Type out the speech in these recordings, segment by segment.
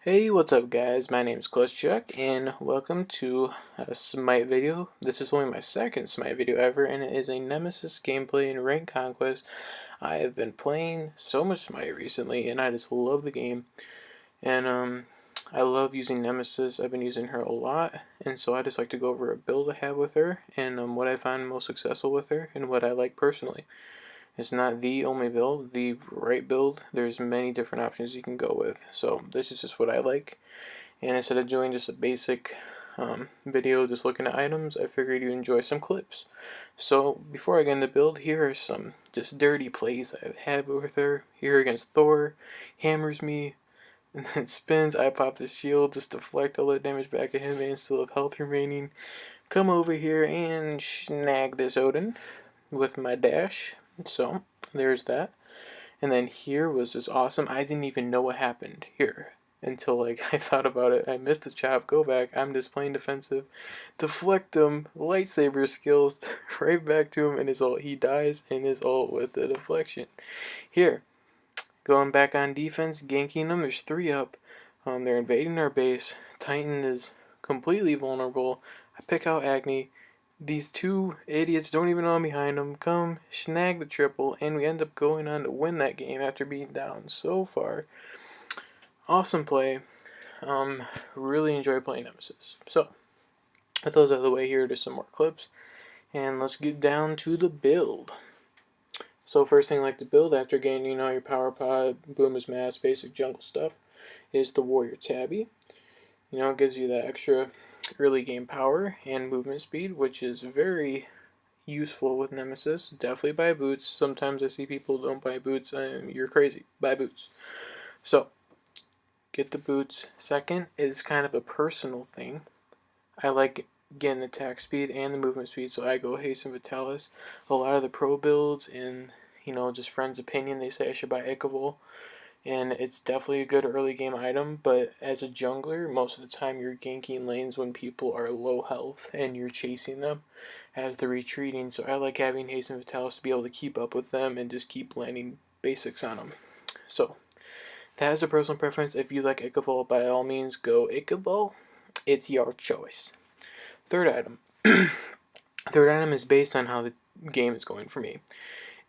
Hey, what's up guys? My name is Chuck, and welcome to a Smite video. This is only my second Smite video ever, and it is a Nemesis gameplay in Rank Conquest. I have been playing so much Smite recently, and I just love the game. And I love using Nemesis. I've been using her a lot, and so I just like to go over a build I have with her, and what I find most successful with her, and what I like personally. It's not the only build, the right build. There's many different options you can go with. So this is just what I like. And instead of doing just a basic video just looking at items, I figured you'd enjoy some clips. So before I get into the build, here are some just dirty plays I've had with her. Here against Thor, hammers me, and then spins. I pop the shield, just deflect all the damage back at him and still have health remaining. Come over here and snag this Odin with my dash. So there's that. And then here was just awesome. I didn't even know what happened here until like I thought about it. I missed the chop, go back. I'm just playing defensive. Deflect him, lightsaber skills, right back to him, and his ult. He dies in his ult with the deflection. Here, going back on defense, ganking them. There's 3 up. They're invading our base. Titan is completely vulnerable. I pick out Agni. These 2 idiots don't even know I'm behind them. Come, snag the triple, and we end up going on to win that game after being down so far. Awesome play. Really enjoy playing Nemesis. So, with those out of the way, here are just some more clips. And let's get down to the build. So first thing I like to build after gaining all your power pod, Boomer's Mass, basic jungle stuff, is the Warrior Tabby. It gives you that extra early game power and movement speed, which is very useful with Nemesis. Definitely buy boots. Sometimes I see people don't buy boots, and you're crazy. Buy boots. So, get the boots. Second is kind of a personal thing. I like getting attack speed and the movement speed, so I go Haste and Vitalis. A lot of the pro builds, in just friends' opinion, they say I should buy Ichavolt, and it's definitely a good early game item, but as a jungler, most of the time you're ganking lanes when people are low health and you're chasing them as they're retreating, so I like having Haste and Vitalis to be able to keep up with them and just keep landing basics on them. So, that is a personal preference. If you like Ichavolt, by all means, go Ichavolt. It's your choice. Third item. Third item is based on how the game is going for me.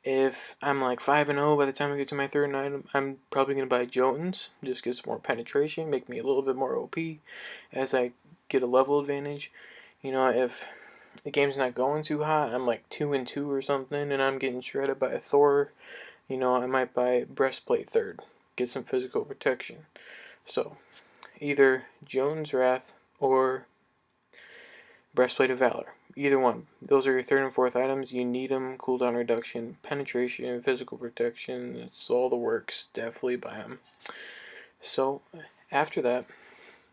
If I'm like 5-0 by the time I get to my third item, I'm probably going to buy Jotuns. Just get some more penetration, make me a little bit more OP as I get a level advantage. If the game's not going too hot, I'm like 2-2 or something, and I'm getting shredded by a Thor, I might buy Breastplate third. Get some physical protection. So, either Jotun's Wrath or Breastplate of Valor. Either one. Those are your third and fourth items. You need them. Cooldown reduction, penetration, physical protection. It's all the works. Definitely buy them. So, after that,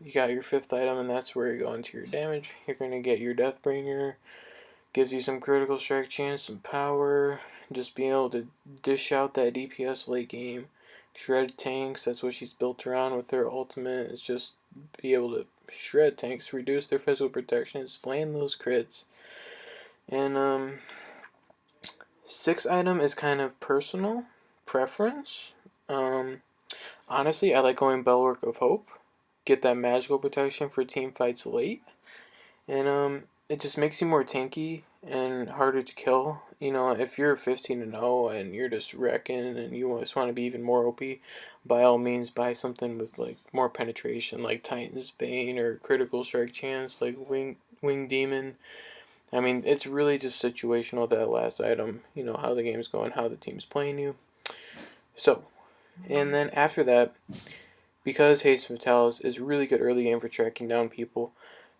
you got your fifth item, and that's where you go into your damage. You're going to get your Deathbringer. Gives you some critical strike chance, some power. Just being able to dish out that DPS late game. Shred tanks, that's what she's built around with her ultimate. It's just be able to shred tanks, reduce their physical protections, land those crits. And sixth item is kind of personal preference. Honestly, I like going Bulwark of Hope. Get that magical protection for team fights late. And it just makes you more tanky and harder to kill. If you're 15-0 and you're just wrecking and you just want to be even more OP, by all means buy something with like more penetration, like Titan's Bane or critical strike chance, like Wing Demon. I mean, it's really just situational, that last item. How the game's going, how the team's playing you. So, and then after that, because Haste Vitalis is really good early game for tracking down people.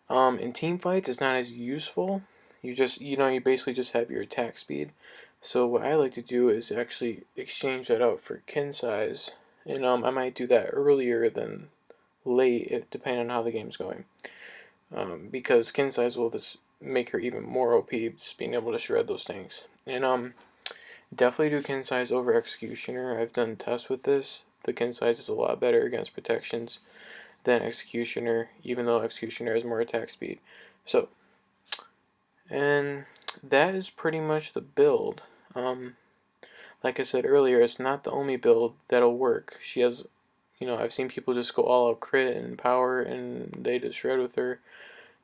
In team fights, it's not as useful. You basically just have your attack speed. So what I like to do is actually exchange that out for kin size, and I might do that earlier than late, depending on how the game's going. Because kin size will just make her even more OP, just being able to shred those things. And definitely do kin size over Executioner. I've done tests with this. The kin size is a lot better against protections than Executioner, even though Executioner has more attack speed. So, and that is pretty much the build. Like I said earlier, it's not the only build that'll work. She has, you know, I've seen people just go all out crit and power and they just shred with her.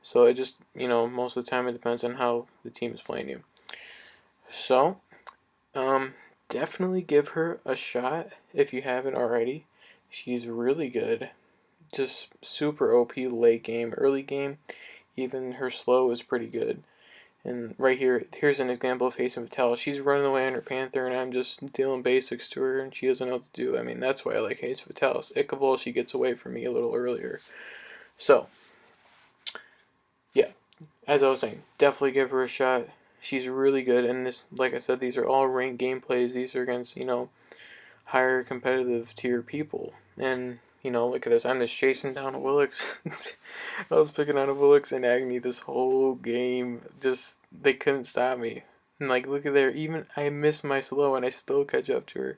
So it just, you know, most of the time it depends on how the team is playing you. So, definitely give her a shot if you haven't already. She's really good. Just super OP late game, early game. Even her slow is pretty good. And right here, here's an example of Hasten Vital. She's running away on her Panther, and I'm just dealing basics to her, and she doesn't know what to do. I mean, that's why I like Hasten Vitalis. Ichabod, she gets away from me a little earlier. So, yeah, as I was saying, definitely give her a shot. She's really good, and this, like I said, these are all ranked gameplays. These are against, you know, higher competitive tier people. And, you know, look at this. I'm just chasing down a Willix. I was picking on a Willix and Agni this whole game. Just, they couldn't stop me. And, like, look at there. Even I miss my slow and I still catch up to her.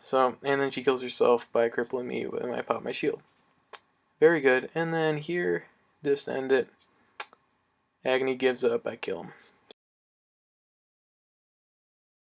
So, and then she kills herself by crippling me when I pop my shield. Very good. And then here, just end it. Agni gives up. I kill him.